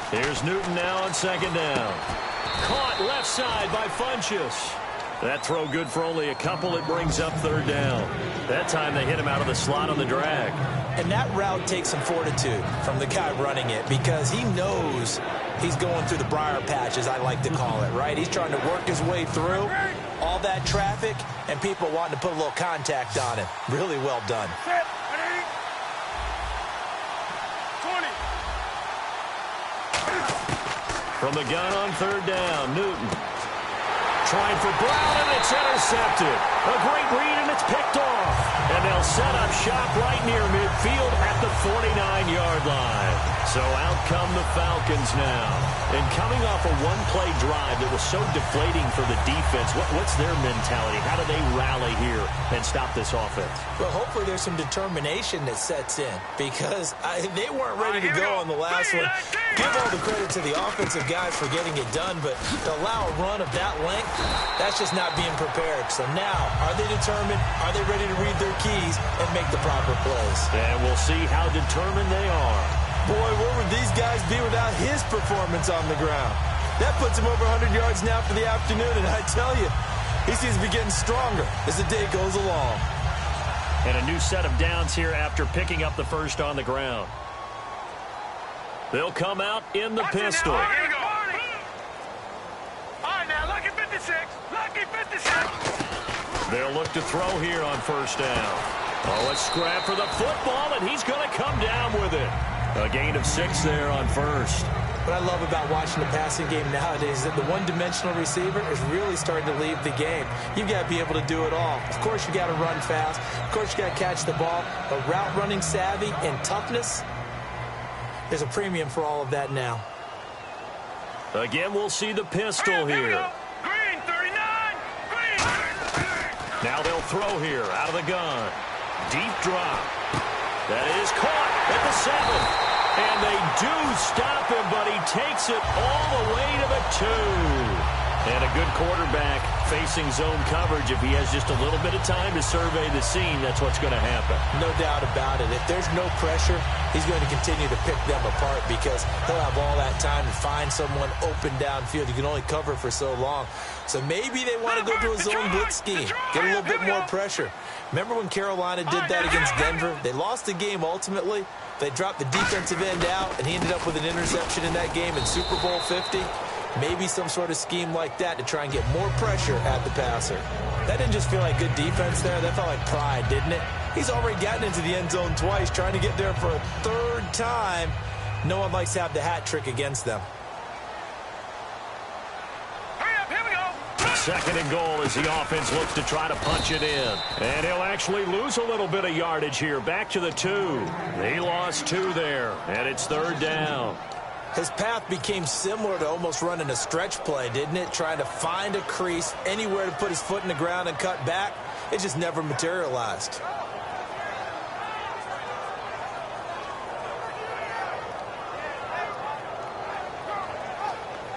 Here's Newton now on 2nd down. Caught left side by Funchess. That throw good for only a couple. It brings up 3rd down. That time they hit him out of the slot on the drag. And that route takes some fortitude from the guy running it because he knows he's going through the briar patch, as I like to call it, right? He's trying to work his way through all that traffic and people wanting to put a little contact on him. Really well done. From the gun on 3rd down, Newton. Trying for Brown, and it's intercepted. A great read, and it's picked off. And they'll set up shop right near midfield at the 49-yard line. So out come the Falcons now. And coming off a one-play drive that was so deflating for the defense, what's their mentality? How do they rally here and stop this offense? Well, hopefully there's some determination that sets in because they weren't ready to go on the last one. Give all the credit to the offensive guys for getting it done, but to allow a run of that length, that's just not being prepared. So now, are they determined? Are they ready to read their keys and make the proper plays? And we'll see how determined they are. Boy, where would these guys be without his performance on the ground? That puts him over 100 yards now for the afternoon, and I tell you, he seems to be getting stronger as the day goes along. And a new set of downs here after picking up the first on the ground. They'll come out in the pistol. All right, now, lucky 56. Lucky 56. They'll look to throw here on first down. Oh, a scrap for the football, and he's going to come down with it. A gain of 6 there on first. What I love about watching the passing game nowadays is that the one-dimensional receiver is really starting to leave the game. You've got to be able to do it all. Of course, you got to run fast. Of course, you got to catch the ball. But route running savvy and toughness, there's a premium for all of that now. Again, we'll see the pistol here. Green, 39. Green. Now they'll throw here out of the gun. Deep drop. That is caught at the 7. And they do stop him, but he takes it all the way to the 2. And a good quarterback facing zone coverage. If he has just a little bit of time to survey the scene, that's what's going to happen. No doubt about it. If there's no pressure, he's going to continue to pick them apart because he'll have all that time to find someone open downfield. You can only cover for so long. So maybe they want to go to a zone blitz scheme, get a little bit more pressure. Remember when Carolina did that against Denver? They lost the game ultimately. They dropped the defensive end out, and he ended up with an interception in that game in Super Bowl 50. Maybe some sort of scheme like that to try and get more pressure at the passer. That didn't just feel like good defense there. That felt like pride, didn't it? He's already gotten into the end zone twice, trying to get there for a 3rd time. No one likes to have the hat trick against them. Second and goal as the offense looks to try to punch it in. And he'll actually lose a little bit of yardage here. Back to the 2. He lost 2 there, and it's 3rd down. His path became similar to almost running a stretch play, didn't it? Trying to find a crease, anywhere to put his foot in the ground and cut back. It just never materialized.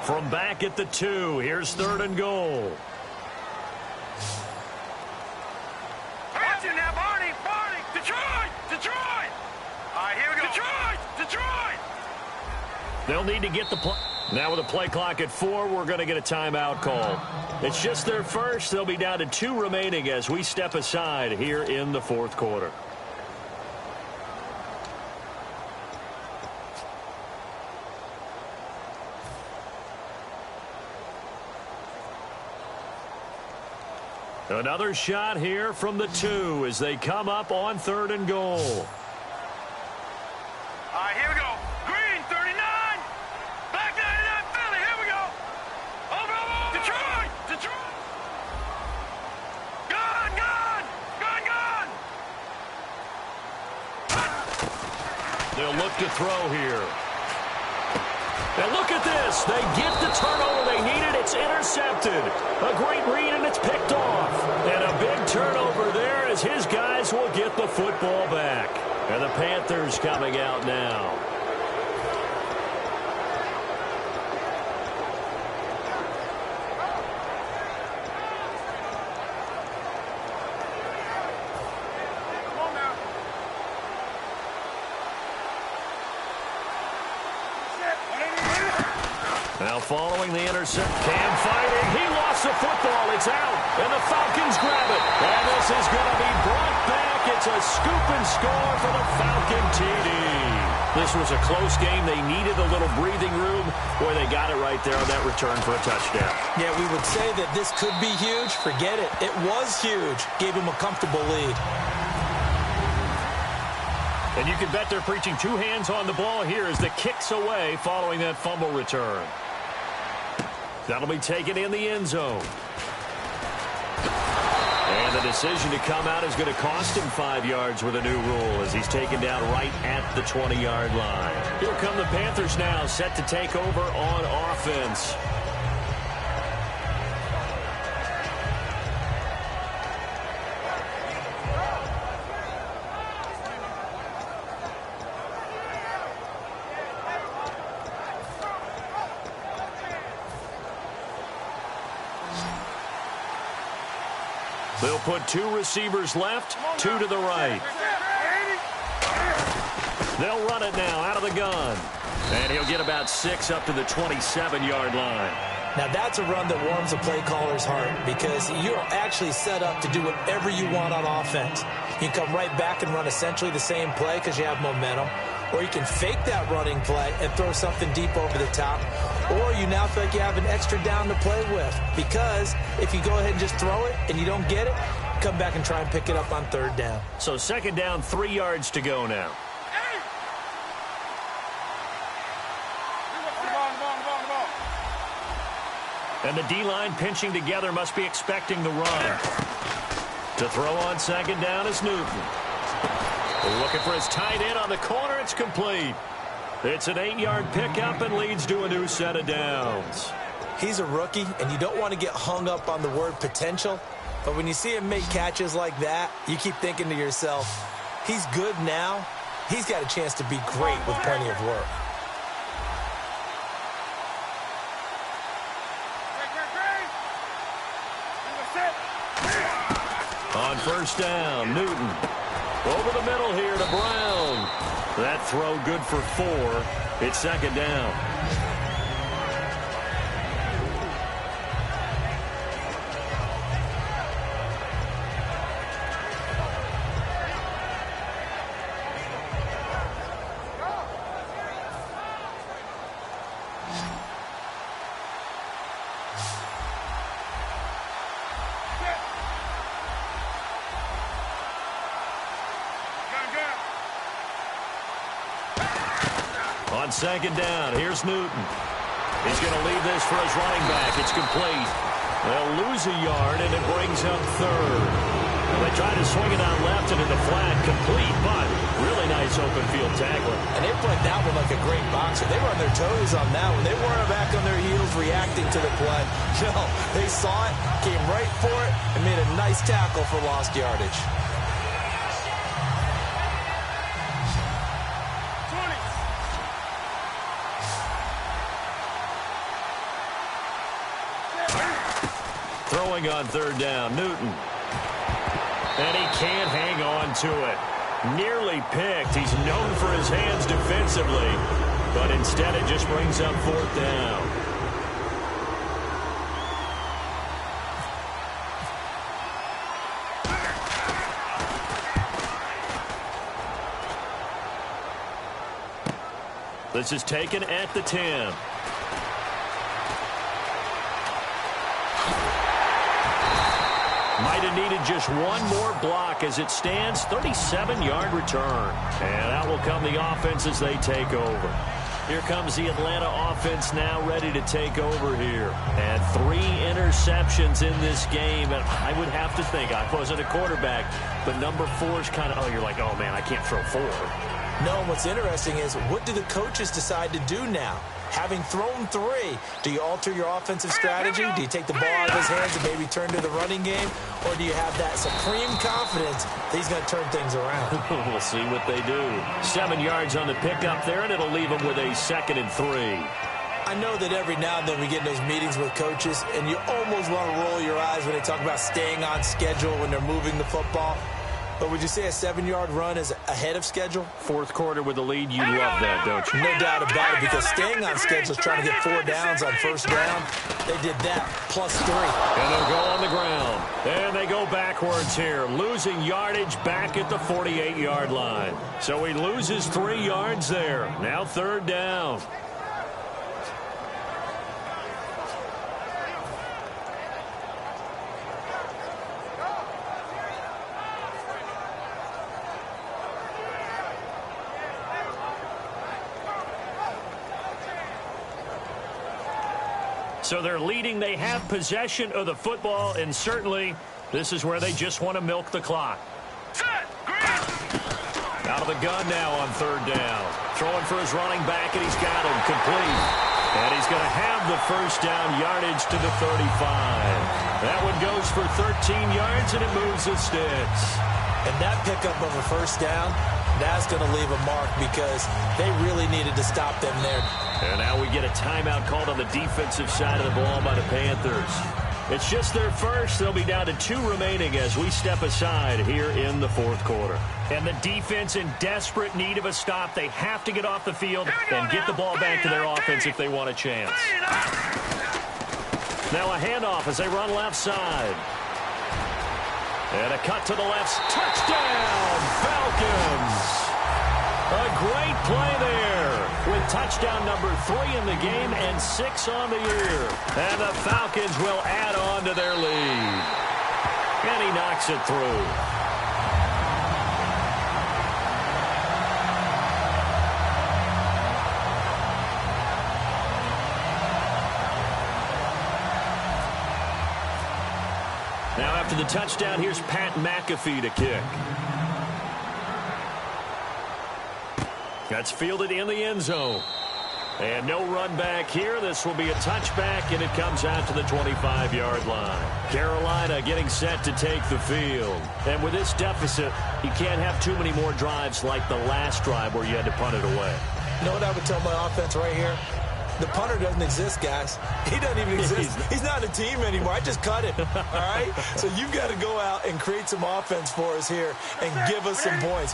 From back at the 2, here's 3rd and goal. Watch it now, Barney. Detroit. All right, here we go. Detroit. They'll need to get the play. Now with a play clock at 4, we're going to get a timeout call. It's just their first. They'll be down to 2 remaining as we step aside here in the 4th quarter. Another shot here from the 2 as they come up on 3rd and goal. All right, here we go. Green, 39. Black 99, Philly. Here we go. Over. Detroit. Gone. They'll look to throw here. And look at this. They get the turnover they needed. It's intercepted. A great read, and it's picked off. And a big turnover there as his guys will get the football back. And the Panthers coming out now. Now following the intercept, Cam fighting. He lost the football. It's out. And the Falcons grab it. And this is going to be brought back. It's a scoop and score for the Falcon TD. This was a close game. They needed a little breathing room. Boy, they got it right there on that return for a touchdown. Yeah, we would say that this could be huge. Forget it. It was huge. Gave him a comfortable lead. And you can bet they're preaching 2 hands on the ball here as the kick's away following that fumble return. That'll be taken in the end zone. And the decision to come out is going to cost him 5 yards with a new rule as he's taken down right at the 20-yard line. Here come the Panthers now, set to take over on offense. They'll put 2 receivers left, 2 to the right. They'll run it now out of the gun. And he'll get about 6 up to the 27-yard line. Now that's a run that warms a play caller's heart because you're actually set up to do whatever you want on offense. You can come right back and run essentially the same play because you have momentum. Or you can fake that running play and throw something deep over the top. Or you now feel like you have an extra down to play with. Because if you go ahead and just throw it and you don't get it, come back and try and pick it up on third down. So second down, 3 yards to go now. And the D-line pinching together must be expecting the run. To throw on second down is Newton. Looking for his tight end on the corner. It's complete. It's an 8-yard pickup and leads to a new set of downs. He's a rookie, and you don't want to get hung up on the word potential. But when you see him make catches like that, you keep thinking to yourself, he's good now. He's got a chance to be great with plenty of work. On first down, Newton. Over the middle here to Brown. That throw good for 4. It's second down. On second down, here's Newton. He's going to leave this for his running back. It's complete. They'll lose a yard, and it brings up third. Well, they try to swing it out left into the flat. Complete, but really nice open field tackling. And they played that one like a great boxer. They were on their toes on that one. They weren't back on their heels reacting to the play. No, they saw it, came right for it, and made a nice tackle for lost yardage. Throwing on third down, Newton. And he can't hang on to it. Nearly picked. He's known for his hands defensively. But instead it just brings up fourth down. This is taken at the 10. Might have needed just one more block as it stands. 37-yard return. And out will come the offense as they take over. Here comes the Atlanta offense now ready to take over here. And 3 interceptions in this game. And I would have to think, I wasn't a quarterback, but number 4 is kind of, you're like, oh, man, I can't throw 4. No, and what's interesting is, what do the coaches decide to do now? Having thrown 3, do you alter your offensive strategy? Do you take the ball out of his hands and maybe turn to the running game? Or do you have that supreme confidence that he's going to turn things around? We'll see what they do. 7 yards on the pickup there, and it'll leave them with a 2nd and 3. I know that every now and then we get in those meetings with coaches, and you almost want to roll your eyes when they talk about staying on schedule when they're moving the football. But would you say a 7-yard run is ahead of schedule? Fourth quarter with the lead, you love that, don't you? No doubt about it, because staying on schedule is trying to get 4 downs on first down. They did that, plus 3. And they'll go on the ground. And they go backwards here, losing yardage back at the 48-yard line. So he loses 3 yards there. Now third down. So they're leading. They have possession of the football, and certainly this is where they just want to milk the clock. Out of the gun now on third down. Throwing for his running back, and he's got him complete. And he's going to have the first down yardage to the 35. That one goes for 13 yards, and it moves the sticks. And that pickup of a first down, that's going to leave a mark because they really needed to stop them there. And now we get a timeout called on the defensive side of the ball by the Panthers. It's just their first. They'll be down to 2 remaining as we step aside here in the fourth quarter. And the defense in desperate need of a stop. They have to get off the field and get the ball back to their offense if they want a chance. Now a handoff as they run left side. And a cut to the left. Touchdown! play there with touchdown number 3 in the game and 6 on the year. And the Falcons will add on to their lead. And he knocks it through. Now after the touchdown, here's Pat McAfee to kick. That's fielded in the end zone. And no run back here. This will be a touchback, and it comes out to the 25-yard line. Carolina getting set to take the field. And with this deficit, you can't have too many more drives like the last drive where you had to punt it away. You know what I would tell my offense right here? The punter doesn't exist, guys. He doesn't even exist. He's not a team anymore. I just cut him, all right? So you've got to go out and create some offense for us here and give us some points.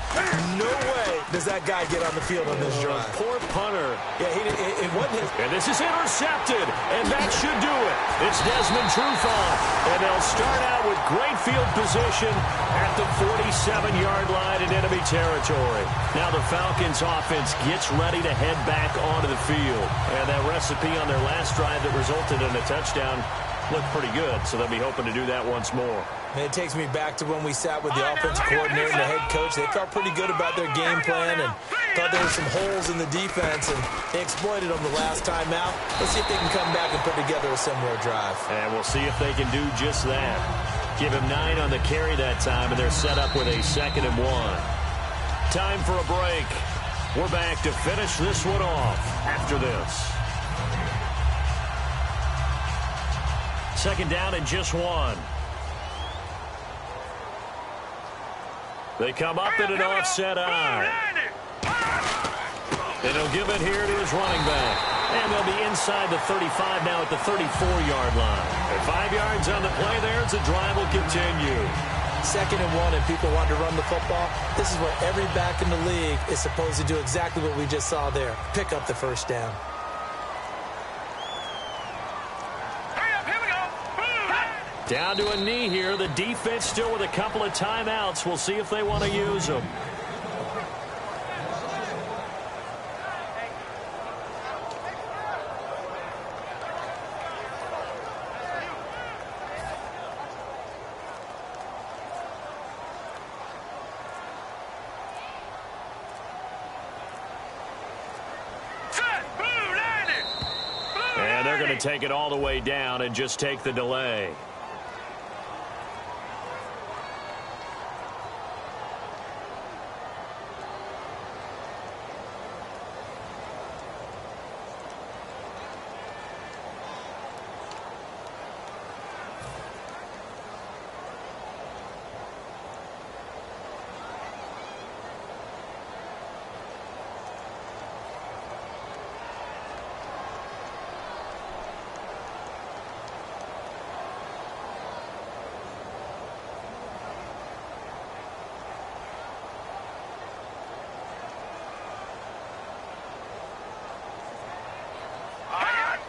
No way does that guy get on the field on this drive. Poor punter. Yeah, it wasn't his. And this is intercepted, and that should do it. It's Desmond Trufant, and they'll start out with great field position at the 47-yard line in enemy territory. Now the Falcons offense gets ready to head back onto the field. And that recipe on their last drive that resulted in a touchdown looked pretty good, so they'll be hoping to do that once more. And it takes me back to when we sat with the offensive coordinator and the head coach. They felt pretty good about their game plan and thought there were some holes in the defense, and they exploited them the last time out. Let's see if they can come back and put together a similar drive. And we'll see if they can do just that. Give him 9 on the carry that time, and they're set up with a 2nd and 1. Time for a break. We're back to finish this one off after this. 2nd down and just 1. They come up in an offset eye. And he'll give it here to his running back. And they'll be inside the 35 now at the 34-yard line. And 5 yards on the play there as the drive will continue. 2nd and 1 and people want to run the football. This is what every back in the league is supposed to do, exactly what we just saw there. Pick up the first down. Down to a knee here. The defense still with a couple of timeouts. We'll see if they want to use them. And they're going to take it all the way down and just take the delay.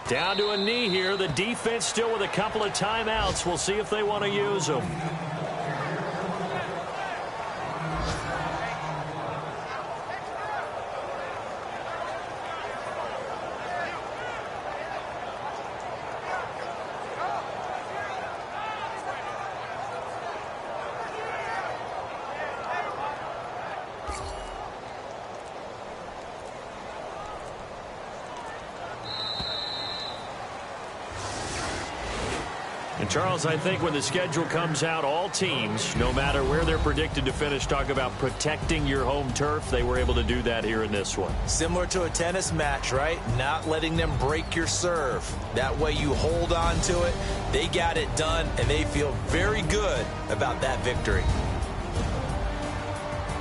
Down to a knee here. The defense still with a couple of timeouts. We'll see if they want to use them. And Charles, I think when the schedule comes out, all teams, no matter where they're predicted to finish, talk about protecting your home turf. They were able to do that here in this one. Similar to a tennis match, right? Not letting them break your serve. That way you hold on to it. They got it done, and they feel very good about that victory.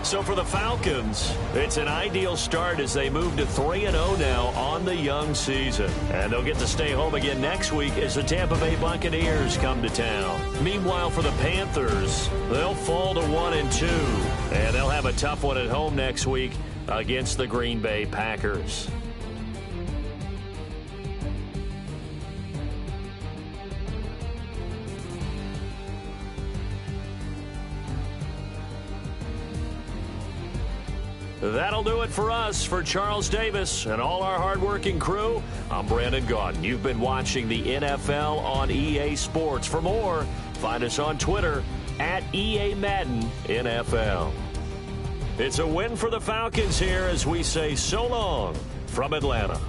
So for the Falcons, it's an ideal start as they move to 3-0 now on the young season. And they'll get to stay home again next week as the Tampa Bay Buccaneers come to town. Meanwhile, for the Panthers, they'll fall to 1-2. And they'll have a tough one at home next week against the Green Bay Packers. That'll do it for us. For Charles Davis and all our hardworking crew, I'm Brandon Gaudin. You've been watching the NFL on EA Sports. For more, find us on Twitter at EA Madden NFL. It's a win for the Falcons here as we say so long from Atlanta.